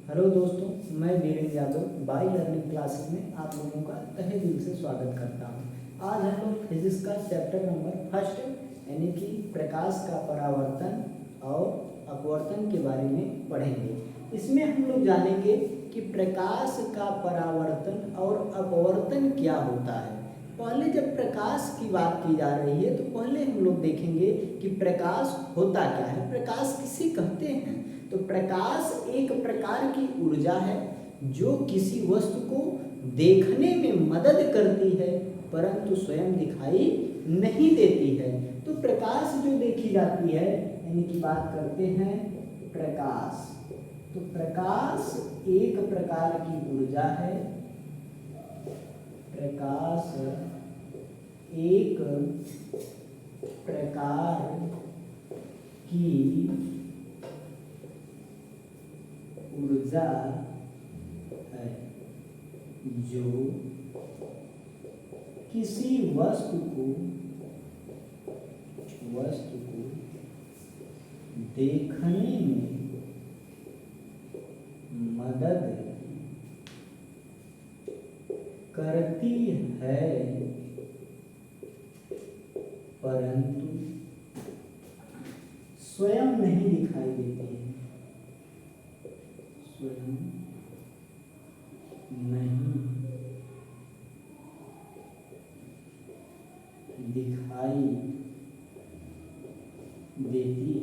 Hello दोस्तों, मैं Virendra Yadav by learning classes में आप लोगों का तहे दिल से स्वागत करता हूं। आज हम लोग फिजिक्स का चैप्टर नंबर फर्स्ट यानी कि प्रकाश का परावर्तन और अपवर्तन के बारे में पढ़ेंगे। इसमें हम लोग जानेंगे कि प्रकाश का परावर्तन और अपवर्तन क्या होता है। पहले जब प्रकाश की बात की जा रही है तो पहले हम लोग देखेंगे कि प्रकाश होता क्या है, प्रकाश किसे कहते हैं। तो प्रकाश एक प्रकार की ऊर्जा है जो किसी वस्तु को देखने में मदद करती है परंतु स्वयं दिखाई नहीं देती है। तो प्रकाश जो देखी जाती है यानी कि बात करते हैं प्रकाश। तो प्रकाश एक प्रकार की ऊर्जा है, प्रकाश एक प्रकार की ऊर्जा है जो किसी वस्तु को देखने में मदद करती है परंतु स्वयं नहीं दिखाई देती है, स्वयं नहीं दिखाई देती है।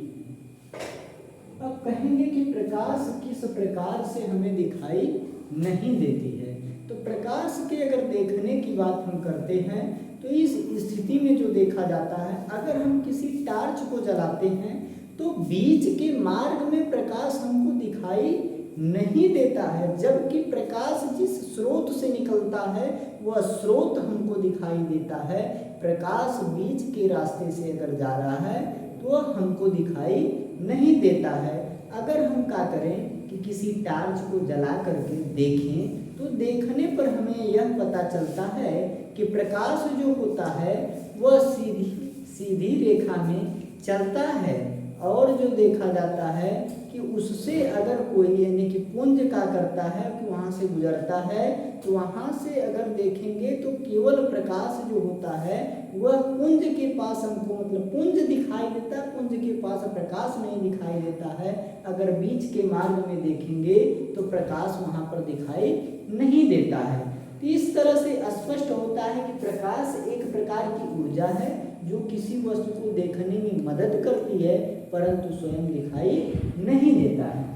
अब कहेंगे कि प्रकाश किस प्रकार से हमें दिखाई नहीं देती है। तो प्रकाश के अगर देखने की बात हम करते हैं तो इस स्थिति में जो देखा जाता है, अगर हम किसी टार्च को जलाते हैं तो बीच के मार्ग में प्रकाश हमको दिखाई नहीं देता है, जबकि प्रकाश जिस स्रोत से निकलता है वह स्रोत हमको दिखाई देता है। प्रकाश बीच के रास्ते से अगर जा रहा है तो वह हमको दिखाई नहीं देता है। अगर हम क्या करें कि किसी टार्च को जला करके देखें तो देखने पर हमें यह पता चलता है कि प्रकाश जो होता है वह सीधी रेखा में चलता है, और जो देखा जाता है कि उससे अगर कोई यानी कि पुंज क्या करता है कि वहाँ से गुजरता है तो वहाँ से अगर देखेंगे तो केवल प्रकाश जो होता है वह पुंज के पास हमको मतलब पुंज दिखाई देता है, पुंज के पास प्रकाश नहीं दिखाई देता है। अगर बीच के मार्ग में देखेंगे तो प्रकाश वहाँ पर दिखाई नहीं देता है। तो इस तरह से स्पष्ट होता है कि प्रकाश एक प्रकार की ऊर्जा है जो किसी वस्तु को देखने में मदद करती है परंतु स्वयं दिखाई नहीं देता है।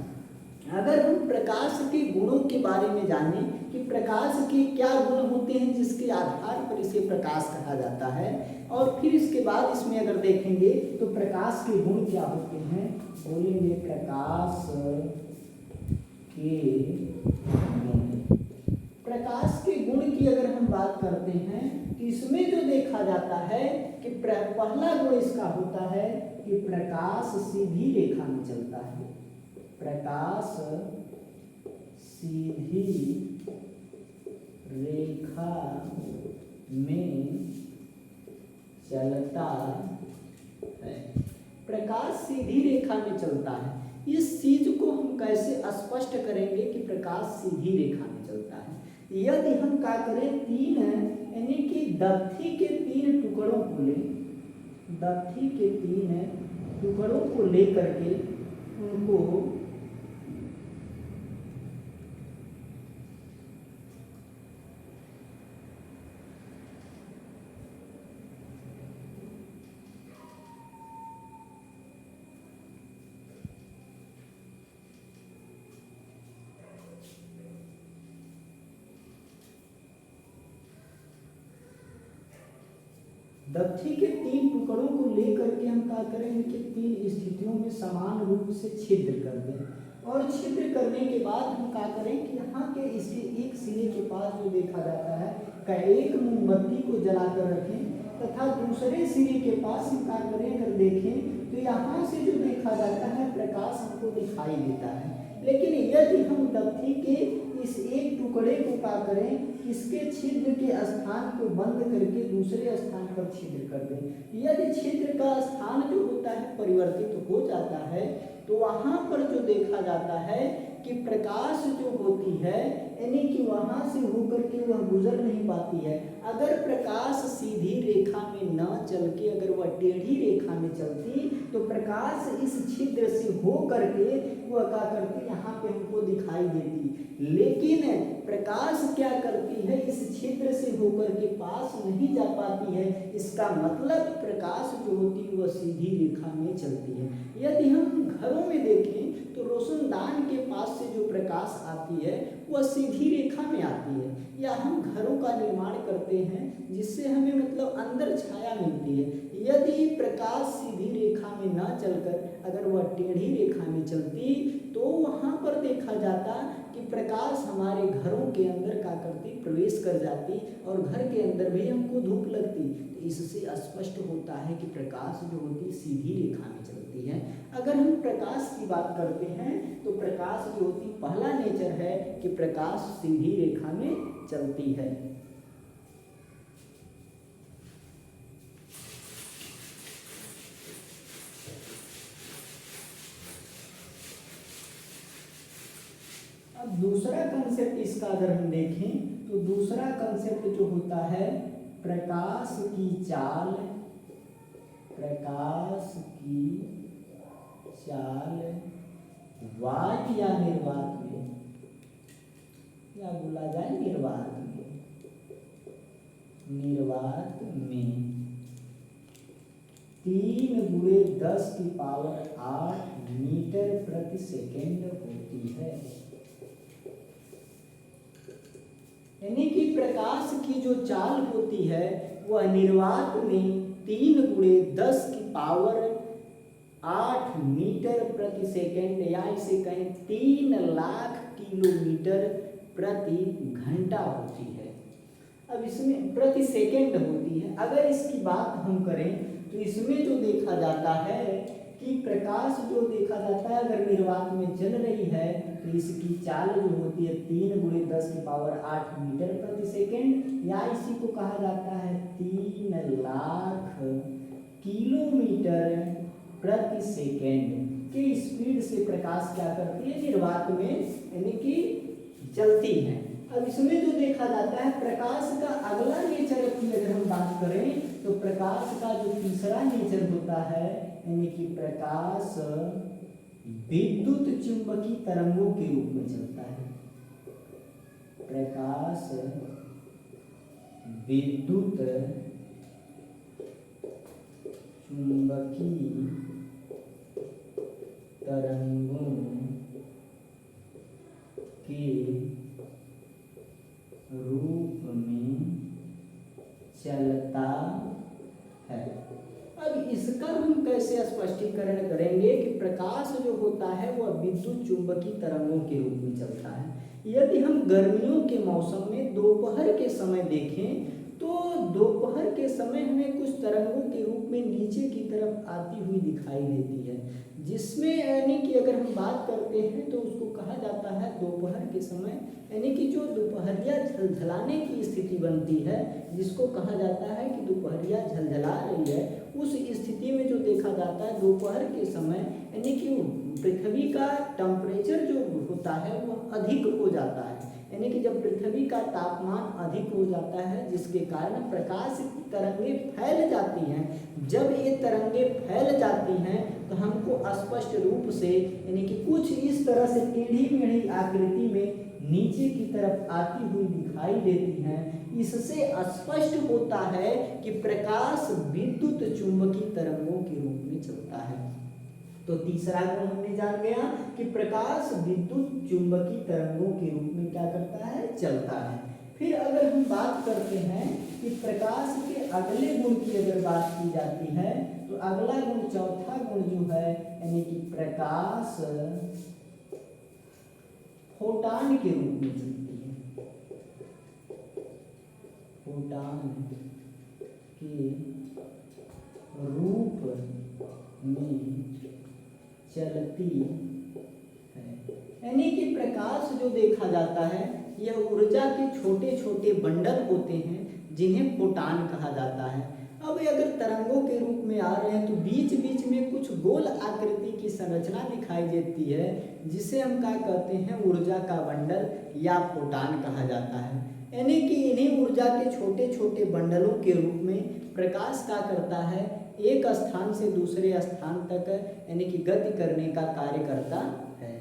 अगर हम प्रकाश के गुणों के बारे में जानें कि प्रकाश के क्या गुण होते हैं जिसके आधार पर इसे प्रकाश कहा जाता है, और फिर इसके बाद इसमें अगर देखेंगे तो प्रकाश के गुण क्या होते हैं, बोलेंगे प्रकाश के गुण। प्रकाश के गुण की अगर हम बात करते हैं तो इसमें जो देखा जाता है कि पहला गुण इसका होता है कि प्रकाश सीधी रेखा में चलता है, प्रकाश सीधी रेखा में चलता है। प्रकाश सीधी रेखा में चलता है। इस चीज को हम कैसे स्पष्ट करेंगे कि प्रकाश सीधी रेखा में चलता है। यदि हम क्या करें, तीन यानी कि दफ्ती के तीन टुकड़ों को लें, दफ्ती के तीन टुकड़ों को लेकर के उनको दफ्ती के तीन टुकड़ों को लेकर के हम क्या करेंगे कि तीन स्थितियों में समान रूप से छिद्र कर दें, और छिद्र करने के बाद हम क्या करें कि यहाँ के इसके एक सिरे के पास जो देखा जाता है का एक मोमबत्ती को जलाकर रखें तथा दूसरे सिरे के पास हम क्या करें अगर देखें तो यहाँ से जो देखा जाता है प्रकाश हमको दिखाई देता है। लेकिन यदि हम दफ्ती के इस एक टुकड़े को क्या करें, इसके छिद्र के स्थान को बंद करके दूसरे स्थान पर छिद्र कर दें। यदि छिद्र का स्थान जो होता है परिवर्तित हो जाता है तो वहाँ पर जो देखा जाता है कि प्रकाश जो होती है यानी कि वहां से होकर के वह गुजर नहीं पाती है। अगर प्रकाश सीधी रेखा में न चल के अगर वह टेढ़ी रेखा में चलती तो प्रकाश इस छिद्र से हो करके वह क्या करती, यहाँ पे हमको दिखाई देती। लेकिन प्रकाश क्या करती है, इस छिद्र से होकर के पास नहीं जा पाती है। इसका मतलब प्रकाश जो होती है वह सीधी रेखा में चलती है। यदि हम घरों में देखें तो रोशनदान के पास से जो प्रकाश आती है वह सीधी रेखा में आती है। या हम घरों का निर्माण करते हैं जिससे हमें मतलब अंदर छाया मिलती है। यदि प्रकाश सीधी रेखा में न चलकर अगर वह टेढ़ी रेखा में चलती तो वहाँ पर देखा जाता कि प्रकाश हमारे घरों के अंदर क्या करती, प्रवेश कर जाती और घर के अंदर भी हमको धूप लगती। तो इससे स्पष्ट होता है कि प्रकाश जो होती सीधी रेखा में चलती है। अगर हम प्रकाश की बात करते हैं तो प्रकाश जो होती पहला नेचर है कि प्रकाश सीधी रेखा में चलती है। अब दूसरा कंसेप्ट इसका अगर हम देखें तो दूसरा कंसेप्ट जो होता है प्रकाश की चाल, प्रकाश की चाल वात या निर्वात में, या बोला जाए निर्वात में, निर्वात में 3×10⁸ मीटर प्रति सेकेंड होती है। यानी कि प्रकाश की जो चाल होती है वह निर्वात में 3×10⁸ मीटर प्रति सेकेंड या इसे कहें 3 लाख किलोमीटर प्रति घंटा होती है। अब इसमें प्रति सेकेंड होती है। अगर इसकी बात हम करें तो इसमें जो देखा जाता है कि प्रकाश जो देखा जाता है अगर निर्वात में चल रही है तो इसकी चाल जो होती है 3×10⁸ मीटर प्रति सेकेंड या इसी को कहा जाता है 3 लाख किलोमीटर प्रति सेकेंड की स्पीड से प्रकाश क्या करती है, निर्वात में यानी कि चलती है। अब इसमें जो देखा जाता है प्रकाश का अगला नेचर की अगर हम बात करें तो प्रकाश का जो तीसरा नेचर होता है यानी कि प्रकाश विद्युत चुंबकीय तरंगों के रूप में चलता है। प्रकाश विद्युत चुंबकीय तरंगों के रूप में चलता है। अब इसका हम कैसे स्पष्टीकरण करेंगे कि प्रकाश जो होता है वह विद्युत चुंबकीय तरंगों के रूप में चलता है। यदि हम गर्मियों के मौसम में दोपहर के समय देखें तो दोपहर के समय हमें कुछ तरंगों के रूप में नीचे की तरफ आती हुई दिखाई देती है, जिसमें यानी कि अगर हम बात करते हैं तो उसको कहा जाता है दोपहर के समय यानी कि जो दोपहरिया झलझलाने की स्थिति बनती है, जिसको कहा जाता है कि दोपहरिया झलझला रही है। उस स्थिति में जो देखा जाता है दोपहर के समय यानी कि पृथ्वी का टेम्परेचर जो होता है वह अधिक हो जाता है। यानी कि जब पृथ्वी का तापमान अधिक हो जाता है जिसके कारण प्रकाश की तरंगें फैल जाती हैं। जब ये तरंगें फैल जाती हैं तो हमको स्पष्ट रूप से यानी कि कुछ इस तरह से टेढ़ी मेढ़ी आकृति में नीचे की तरफ आती हुई दिखाई देती हैं। इससे स्पष्ट होता है कि प्रकाश विद्युत चुंबकीय तरंगों के रूप में चलता है। तो तीसरा गुण हमने जान गया कि प्रकाश विद्युत चुंबकीय तरंगों के रूप में क्या करता है, चलता है। फिर अगर हम बात करते हैं कि प्रकाश के अगले गुण की अगर बात की जाती है तो अगला गुण, चौथा गुण जो है यानी कि प्रकाश फोटान के रूप में चलती है। फोटान के रूप में चलती है। यानी कि प्रकाश जो देखा जाता है यह ऊर्जा के छोटे छोटे बंडल होते हैं जिन्हें फोटान कहा जाता है। अब अब वे अगर तरंगों के रूप में आ रहे हैं तो बीच बीच में कुछ गोल आकृति की संरचना दिखाई देती है, जिसे हम क्या कहते हैं, ऊर्जा का बंडल या फोटान कहा जाता है। यानी कि इन्हीं ऊर्जा के छोटे छोटे बंडलों के रूप में प्रकाश क्या करता है, एक स्थान से दूसरे स्थान तक यानी कि गति करने का कार्य करता है।